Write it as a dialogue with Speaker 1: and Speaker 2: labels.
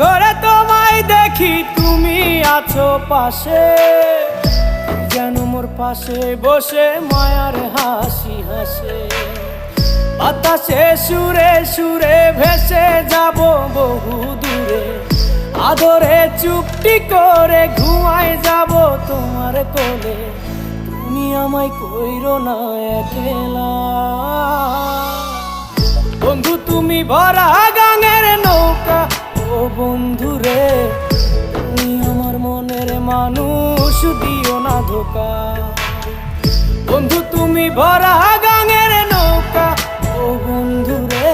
Speaker 1: ঘরে তোমায় দেখি তুমি আছো পাশে, যেন মোর পাশে বসে মায়ার হাসি হাসে। বাতাসে সুরে সুরে ভেসে যাব বহু দূরে, আদরে চুপটি করে ঘুমায় যাব তোমার কোলে। তুমি আমায় কইরো না একলা বন্ধু, তুমি ভরা গাঙের নৌকা। ও বন্ধু রে, তুমি আমার মনের মানুষ, দিও না ধোকা। বন্ধু তুমি ভরা গাঙের নৌকা, ও বন্ধু রে।